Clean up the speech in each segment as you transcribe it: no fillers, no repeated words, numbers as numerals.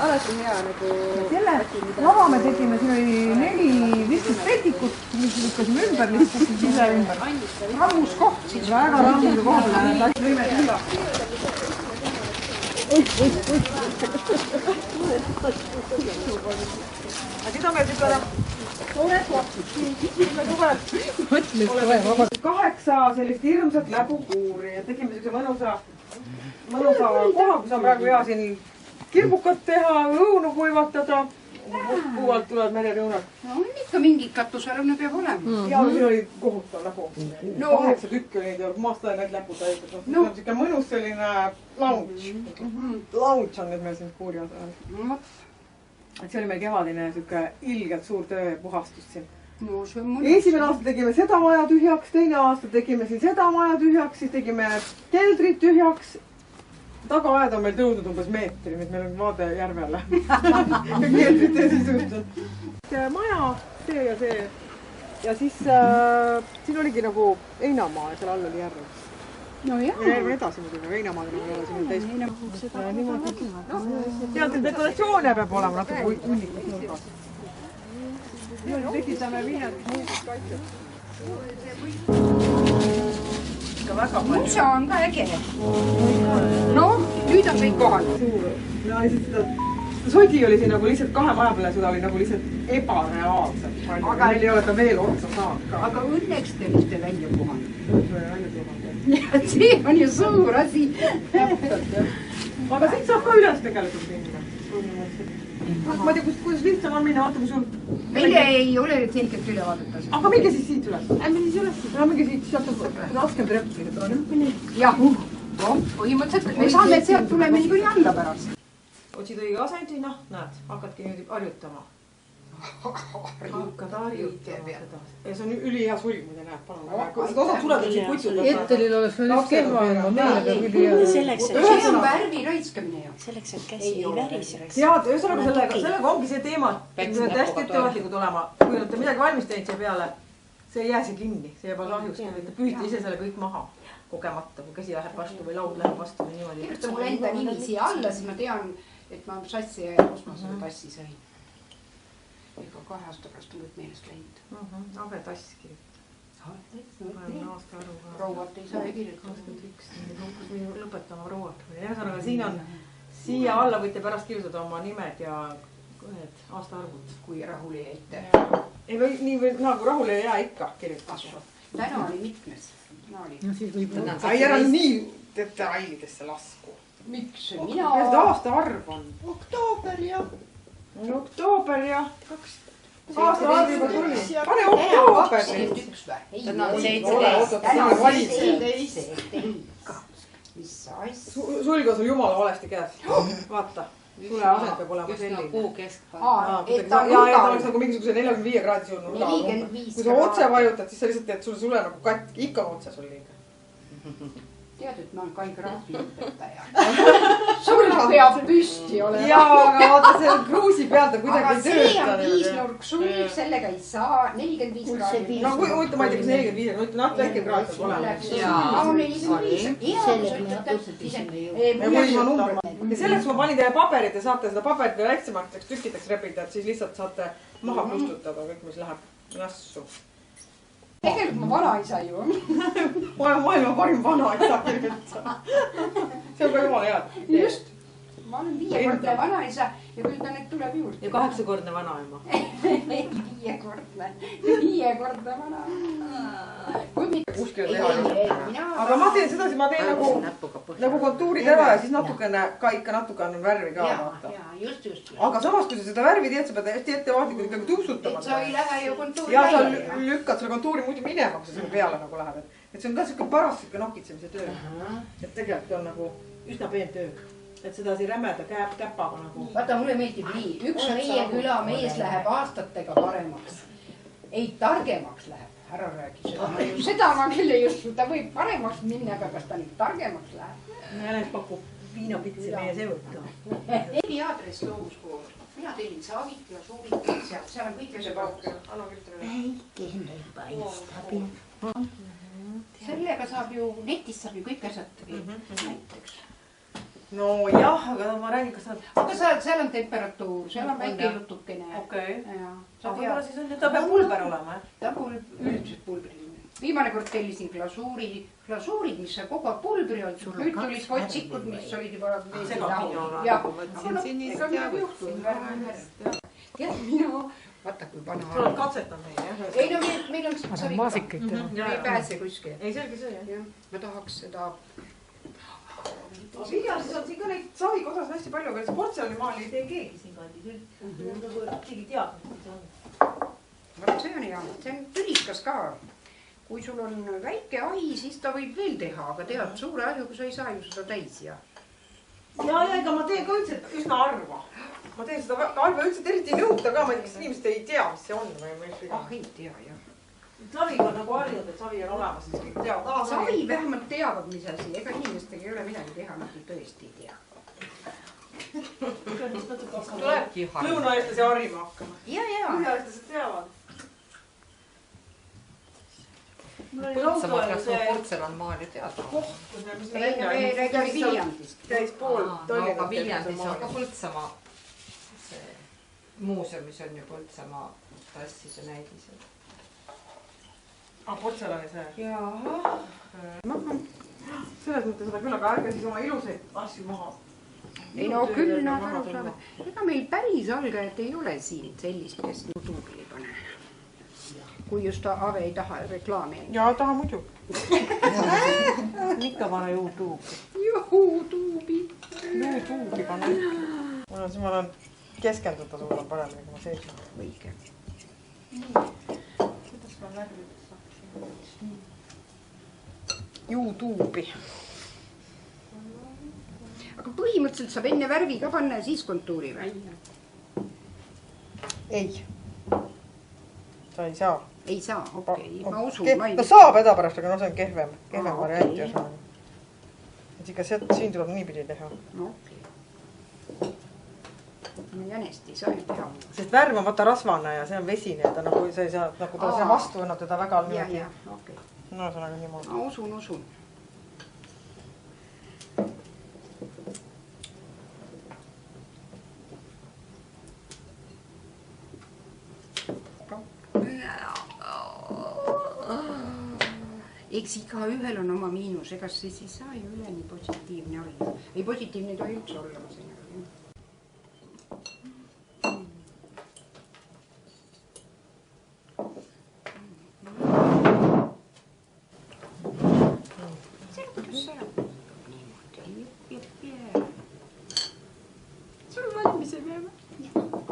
alati hea nagu... Selle lava me tegime, siin oli 4 viskust petikut, mis lükkasime ümber, lihtsalt ise ümber. Rammus koht, väga rammus koht. Võime külla. Aga seda meil tükada. Mõtles 8 sellist hirmsat läbukuuri ja tegime sellise mõnusa koha, kus on praegu hea siin kirbukat teha, õunu kuivatada. Kuu alt tulevad mererõunad. No on ikka mingi katusarõune peab olema. Ja siin oli kohutav läbu. 8 tükki oli neid ja maasta need läbud täitud. See on siuke mõnus selline lounge. Lounge on nüüd meil siin kuuri osa. Et see oli meil kevadine siuke ilgelt suur töö puhastust siin. Esimene aasta tegime seda maja tühjaks, teine aasta tegime siin seda maja tühjaks, siis tegime keldrit tühjaks. Tagaaed on meil tõudnud umbes meetri, nüüd meil on vaade järvele. Keldrit ja siis tõustud. Maja, see ja see. Ja siis siin oligi nagu Einamaa ja seal all oli järv. No jah. Ja järve edasi muidugi, Einamaad nagu ei ole siin täis. Tead, dekoratsioone peab olema natuke hunnikus nurgas. Tekitame viinad, mis muudest kaitseb. Musa on ka äge. No, nüüd on kõik kohal. Sodi oli siin nagu lihtsalt 2 maja peale, seda oli nagu lihtsalt ebareaalselt. Aga meil ei ole ta veel otsa saanud ka. Aga õnneks te olite välja puhanud. See on ju suur asi. Aga siit saab ka üles tegelikult minna. Ma ei tea, kuidas lihtsam on minna, vaata kui sul... Meile ei ole selgelt üle vaadata. Aga minge siis siit üles. Minge siis üles. Minge siit, sealt on raskem treppi. Jah, põhimõtteliselt me saame sealt tuleme nii kui alla pärast. Otsid õige asendi, noh, näed, hakkadki nüüd harjutama. Hakkad harjutama. Ja see on ülihea sulg, mida näed, palun. Seda osad suled on siin kutsuda. Ettelil oleks veel üks kehva, ma meelega küll hea. See on värvi raiskamine ju. Selleks, et käsi ei väriseks. Tead, ühesõnaga sellega ongi see teema, et te olete hästi ettevaatlikud olema. Kui olete midagi valmis teinud siia peale, see ei jää see kinni, see jääb lahjuks. Te püüte ise selle kõik maha kogemata, kui käsi läheb vastu või laud läheb vastu või niimoodi. Kirjuta mul enda nimi siia alla, siis ma tean, et ma sassi ja kus ma selle tassi sõin. Ega 2 aasta pärast on kõik meelest läinud. Ave tass kirjuta. Rouvat ei saa kirjutada. 21 lõpetama rouat. Ühesõnaga siin on, siia alla võite pärast kirjutada oma nimed ja aastaarvud. Kui rahule jäite. Ei või nii või nagu rahule ei jää ikka kirjutada. Täna oli mitmes. No siis võib Ai, ära nii detailidesse lasku. Miks? Mina... Aastaarv on. Oktoober ja 2 aastaarv juba tuli. Pane oktoober. 21 või? Täna on 17. Mis asja? Sulg on sul jumala valesti käes. Vaata. Sule asend peab olema selline. Kuu keskpäev. Ja ta oleks nagu mingisuguse 45 kraadi sul nurga. Kui sa otse vajutad, siis sa lihtsalt teed sule nagu katki. Ikka on otse sul liiga. Tead, et ma olen Kai Graafi õpetaja. Sul peab püsti olema. Jaa, aga vaata see kruusi pealt on kuidagi aga tööta. see on 5 nurk sul, sellega ei saa 45 kraadi. No kui ma ei tea, kas 45, ma ütlen, väike kraad peab olema. Ja selleks ma panin teile paberit ja saate seda paberit veel väiksemateks tükkideks repida, et siis lihtsalt saate maha kustutada kõik, mis läheb jassu. Tegelikult ma vanaisa ju. Maailma parim vanaisa kirjuta. See on ka jumala head. Just. Ma olen 5-kordne vanaisa ja küll ta nüüd tuleb juurde. Ja 8-kordne vanaema. 5-kordne vanaema. Kuskil teha. Aga ma teen sedasi, ma teen nagu kontuurid ära ja siis natukene, ka ikka natukene värvi ka vaata. Just. Aga samas, kui sa seda värvi teed, sa pead hästi ettevaatlikult ikkagi tuupsutama. Et sa ei lähe ju kontuuri ja sa lükkad selle kontuuri muidu minema, kui sa selle peale nagu läheb. Et see on ka siuke paras siuke nokitsemise töö. Et tegelikult on nagu üsna peen töö. Et sedasi rämeda käpaga nagu. Vaata, mulle meeldib nii. Üks meie küla mees läheb aastatega paremaks. Ei, targemaks läheb. Ära räägi seda. Seda ma küll ei usu. Ta võib paremaks minna, aga kas ta nüüd targemaks läheb? Jänes pakub viinapitsi meie sevuta. Neli aadress loomuskool. Mina tellin saavit ja suuvit. Seal on kõik see pauk. Päikene paistab. Sellega saab ju, netist saab ju kõik asjad näiteks. no jah, aga ma räägin, kas nad... Aga seal on temperatuur, seal on väike jutukene. Okei. Aga võib-olla siis on, ta peab pulber olema, ta üldiselt pulbriline. Viimane kord tellisin glasuurid, mis sai kogu aeg pulbri olnud. Nüüd tulid potsikud, mis olid juba veesi lahul. Jah, aga ega midagi juhtunud. Tead, mina... Vaata, kui vana... Sa oled katsetanud neid, jah? Ei, no meil on seda savi ka. Me ei pääse kuskil. Ei, selge see, jah. Ma tahaks seda... Viljasis on siin ka neid saviga osas hästi palju, aga see portselanimaali ei tee keegi siin kandis. Keegi teadnud, mis see on. See on hea, see on tülikas ka. Kui sul on väike ahi, siis ta võib veel teha, aga tead, suure ahjuga sa ei saa ju seda täis ja... Ja, ega ma teen ka üldiselt üsna harva. Ma teen seda harva üldiselt eriti ei nõuta ka, ma ei tea, kas inimesed ei tea, mis see on või midagi. Ah, ei tea, jah. Saviga on nagu harjunud, et savi on olemas, siis kõik teavad. Savi vähemalt teavad, mis asi. Ega inimestega ei ole midagi teha, nad ju tõesti ei tea. Tuleb lõunaeestlasi harima hakkama. Põhjaeestlased teavad. Põltsamaalt kas ma portselanmaali teada. Ei, me räägime Viljandist. Käis pool Tallinnast. Aga Viljandis on ka Põltsamaa muuseumis on ju Põltsamaa tassis ja näidised. Portselani see? Jaa. Selles mõttes seda küll, aga ärge siis oma ilusaid asju maha. Ei no küll nad aru saavad. Ega meil päris algajad ei ole siin sellist, kes YouTube'i ei pane. Kui just Ave ei taha reklaami. Jaa, taha muidu. Ikka pane YouTube'i. YouTube'i. YouTube'i pane ikka. Siis ma olen keskenduda suudan paremini, kui ma seisin. Õige. Kuidas ma läbi? YouTube'i. Aga põhimõtteliselt saab enne värvi ka panna ja siis kontuuri või? Ei. Sa ei saa. Ei saa, okei. Ma usun. No saab edapärast, aga no see on kehvem variant. Et ikka siin tuleb niipidi teha. No okei. Jänest ei saa ju teha. Sest värv on vaata rasvane ja see on vesine, et nagu sa ei saa, nagu ta see vastu ennab teda väga niimoodi. Jah, okei. No see on aga niimoodi. Ma usun. Eks iga ühel on oma miinus, ega siis ei saa ju üle nii positiivne olla. Ei positiivne ei tohi üldse olla, ma sain aru.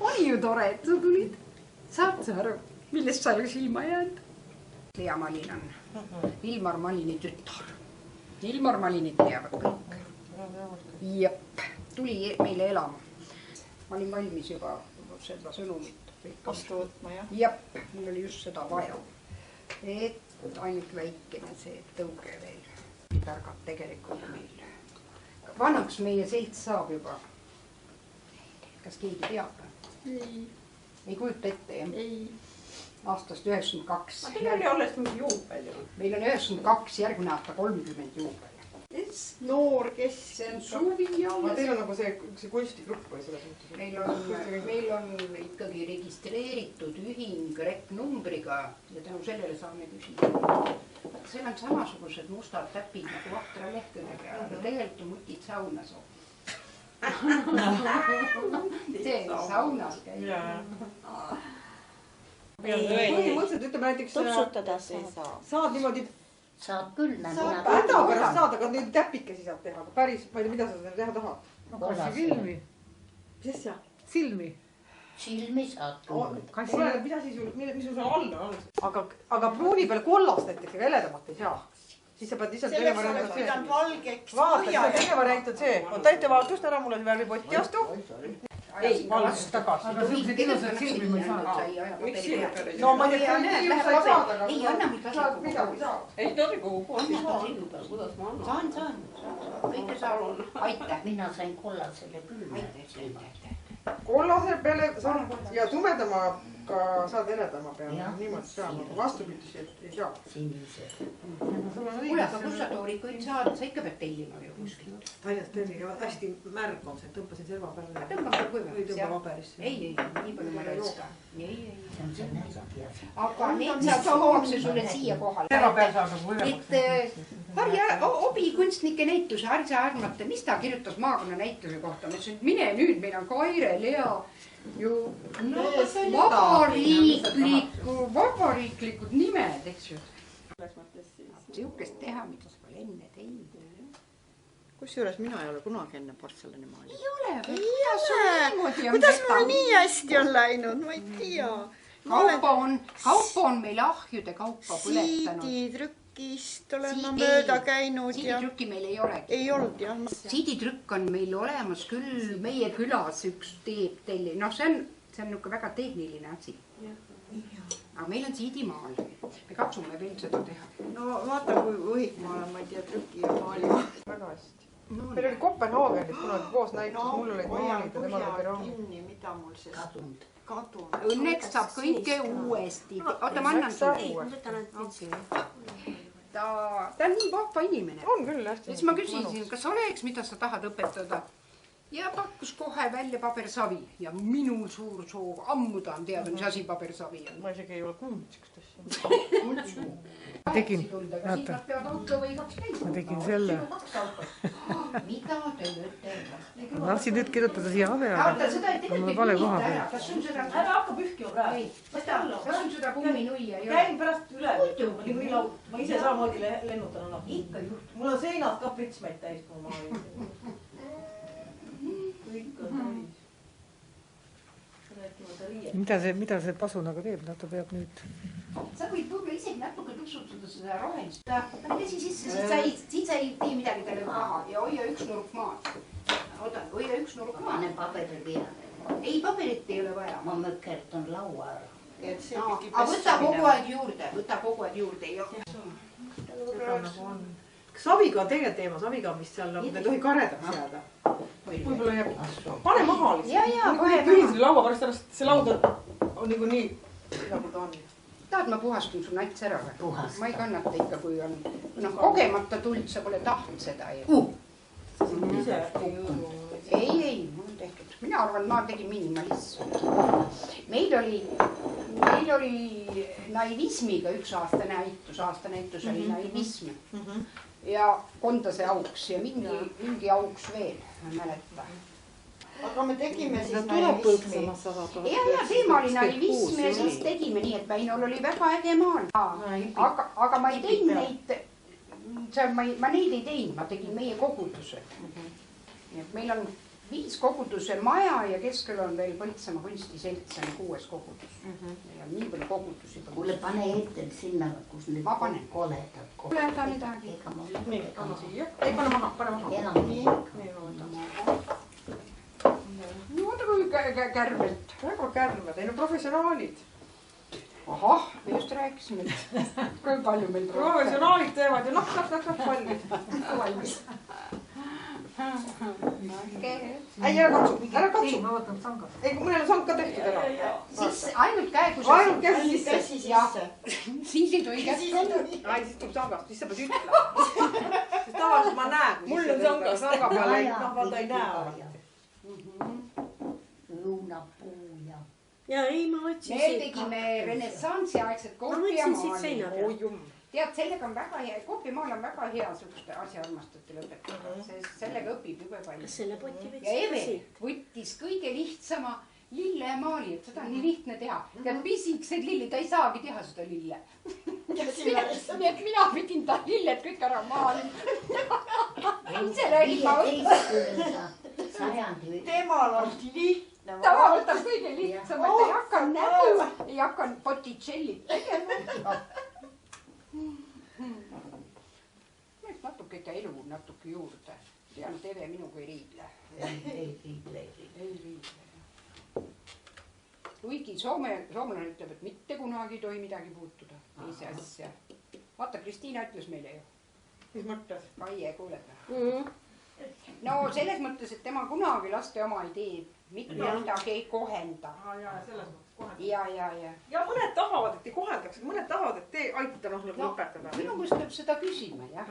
Oli ju tore, et sa tulid. Saad sa aru, millest sa ju silma jäänud? Lea Malin on Ilmar Malini tütar. Ilmar Malinit teavad kõik. Jep, tuli meile elama. Ma olin valmis juba seda sõnumit vastu võtma, jah? Jep, mul oli just seda vaja. Et ainult väikene see tõuge veel. Targad tegelikult meil. Vanaks meie selts saab juba. Kas keegi teab? Ei. Ei kujuta ette, jah? Ei. Aastast 92. Aga teil oli alles mingi juubel ju. Meil on 92, järgmine aasta 30 juubel. Noor, kes See on suvi ja Aga teil on nagu see kunstigrupp või selles mõttes? meil on ikkagi registreeritud ühing reknumbriga ja tänu sellele saame küsida. Seal on samasugused mustad täpid nagu Vahtra lehküne peal, aga tegelikult on mutid saunas. See saunas käib. Põhimõtteliselt ütleme näiteks tupsutada sa ei saa. saad niimoodi Saad küll, saab hädapärast saada, aga nüüd täpikesi saab teha. Päris, ma ei tea, mida sa seda teha tahad. Kassi silmi. Mis asja? Silmi. Silmi saad küll. Oleneb, mis asi sul, mis sul all on. Aga pruuni peal kollast näiteks ega heledamat ei saa. Siis sa pead lihtsalt teine variant see. Vaata, see teine variant on see. On täite vaatust ära, mulle see värvipotti astu. Ei, valgust tagasi. Aga sellised ilusad silmi ma ei saa. Miks siin? No ma ei tea, et ilus sa ei saada, aga ei anna mind saad midagi saada. Ei tohi kogu koos. Kuidas ma annan? Saan. Kõike saan. Aitäh. Mina sain kollasele küll. Kollase peale saan ja tumedama ka saad heledama peale. Niimoodi saab, aga vastupidi ei saa. Sinise. Kuule, aga kus sa toorikuid saad, sa ikka pead tellima ju kuskilt. Taljast tellin ja hästi märg on see, tõmbasin serva peale. Tõmbame kuivemaks. Või tõmba paberisse. Ei, nii palju ma ei jooga. Ei. See on see näitaja. Aga need saab tuuakse sulle siia kohale. Serva peal saab kuivemaks. Et Harja Obi kunstnike näituse, Harja Armate, mis ta kirjutas maakonna näituse kohta? Ma ütlesin, et mine nüüd, meil on Kaire, Lea ju vabariiklikud nimed, eks ju. Sihukest teha, mida sa pole enne teinud. Kusjuures mina ei ole kunagi enne portselanimaali. Ei ole. Kuidas mul nii hästi on läinud, ma ei tea. Kaupa on meil ahjude kaupa põletanud. Siiditrükist olen ma mööda käinud. Siiditrükki meil ei olegi. Ei olnud jah. Siiditrükk on meil olemas küll meie külas üks teeb telli. Noh, see on niuke väga tehniline asi. Aga meil on siidimaal. Me katsume veel seda teha. No vaata, kui võhik ma olen, ma ei tea, trüki ja maali. Väga hästi. Meil oli Kopenhaagenis kunagi koos näitus, mul olid maalid ja temal oli raam. Mida mul see kadunud? Õnneks saab kõike uuesti. Oota, ma annan sulle. Ta on nii vahva inimene. On küll hästi. Siis ma küsisin, kas oleks, mida sa tahad õpetada? Ja pakkus kohe välja pabersavi. Ja minul suur soov, ammu ta on teada, mis asi pabersavi on. Ma isegi ei ole kuulnud siukest asja. Tegin, vaata. Ma tegin selle. Mida te mõte? Ma tahtsin nüüd kirjutada siia Vaata, Aveaga. seda ei Aga ma vale koha peal. Kas sul seda... Ära hakka pühkima praegu. Kas sul seda kumminuia ei ole? Käin pärast üle. Ma ise samamoodi lennutan annab. Ikka juht. Mul on seinad ka pritsmeid täis, kui ma olin. Kõik on täis. Rääkimata riiet. Mida see pasunaga teeb? Ta peab nüüd... Sa võid võib-olla isegi natuke tuksutada seda rohelist. Pane käsi sisse, siit sa ei tee midagi talle paha ja hoia üks nurk maad. Oota, hoia üks nurk maad. Pane paberi peale. Ei, paberit ei ole vaja. Ma mökerdan laua ära. Aga võta kogu aeg juurde. Saviga on teine teema, saviga on vist seal, ei tohi karedaks jääda. Võib-olla jääb, pane maha lihtsalt. Ja, kohe pühin selle laua pärast, see laud on nagu nii, nagu ta on. Tahad, ma puhastun su nats ära või? Ma ei kannata ikka, kui on... kogemata tuld, sa pole tahtnud seda. Ei, mul on tehtud. Mina arvan, ma tegin minimalism. Meil oli naivismiga üks aastanäitus oli naivism. Ja Kondase auks ja mingi auks veel, ma mäleta. Aga me tegime siis naivismi. Ja teema oli naivism ja siis tegime nii, et Väinol oli väga äge maal. Aga ma ei teinud neid, ma neid ei teinud, ma tegin meie koguduse. Meil on 5 koguduse maja ja keskel on veel Põltsamaa kunstiselts, on 6 kogudus. Meil on nii palju kogudusi. Kuule, pane ette sinna, kus need koledad. Koleda midagi. Nii, anna siia. Ei, pane maha. No vaata kui kärmelt. Väga kärmed, ei no professionaalid. Ahah, me just rääkisime, kui palju meil professionaalid teevad ja valmis. valmis. Ei, ära katsu. Ma võtan sanga. Ei, kui mõnel on sang ka tehtud ära. Siis ainult käe, ainult käsi sisse. Siis ei tohi kätt kanda. Ai, siis tuleb sangast, siis sa pead ütlema. Sest tavaliselt ma näen, kui mul on sangast. Sanga peale vaata ei näe. Luunapuu ja... Ja ei, ma võtsin Me tegime renessansiaegset koopiamaali. Tead, sellega on väga hea, koopimaal on väga hea suhte asjaarmastajatele õpetada, sest sellega õpib jube palju. Kas selle poti võtsin? Ja Eve võttis kõige lihtsama lillemaali, et seda on nii lihtne teha. Tead, pisikesed lillid, ta ei saagi teha seda lille. Nii et mina pidin ta lilled kõik ära maalima. Ise räägib ma võtta. Temal on lihtne. Ta võtab kõige lihtsam, et ei hakka nägu, ei hakka Botticellit tegema. Natuke ikka elu, natuke juurde. Tean, et Eve minuga ei riidle. Ei riidle. Kuigi soomlane ütleb, et mitte kunagi ei tohi midagi puutuda. Teise asja. Vaata, Kristiina ütles meile ju. Mis mõttes? Kaie, kuuled. No selles mõttes, et tema kunagi laste oma ei tee. Mitte midagi ei kohenda. Jaa, selles mõttes. ja. ja mõned tahavad, et ei koheldaks, mõned tahavad, et te aita nagu õpetada. minu meelest peab seda küsima, jah.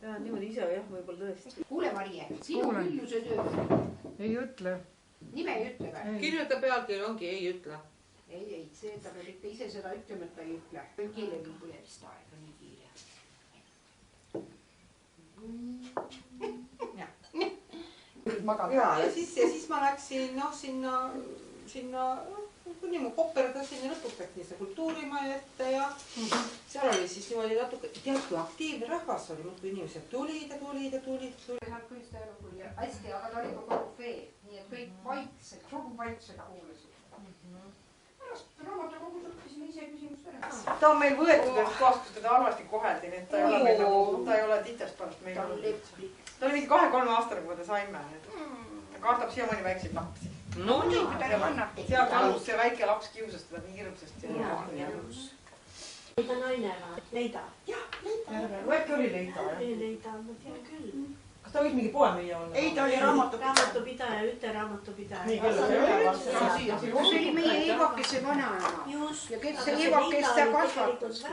Ja niimoodi ise jah, võib-olla tõesti. Kuule, Marie, sinu külluse töö. ei ütle. Nime ei ütle või? kirjuta pealkiri ongi ei ütle. Ei, see ta peab ikka ise seda ütlema, et ta ei ütle. Keelegi põlevist aega nii kiire. ja siis ma läksin sinna kuni mu koperdasin ja lõpuks läksin see kultuurimaja ette ja seal oli siis niimoodi natuke, tead kui aktiivne rahvas oli, muudkui inimesed tulid. hästi, aga ta oli ka korüfee, nii et kõik vaikselt, kogu vaiksega kuulasid. Pärast raamatukogus õppisime ise küsimust ära. Ta on meil võetud ühest kohast, kus teda halvasti koheldi, nii et ta ei ole meil nagu, ta ei ole titest pärast meil olnud. Ta oli mingi 2-3 aastane, kui ta saime. Ta kardab siiamaani väikseid lapsi. no nii. sealt alus see väike laps kiusas teda nii hirmsasti. Leida naine või? Leida. Äkki oli Leida, jah? Leida, ma tean küll. Kas ta võis mingi poemüüja olla? Ei, ta oli raamatupidaja, üte Nii raamatupidaja. küll, see oli meie Evakese vanaema. Just. Ja kes see Evakest kasvatas?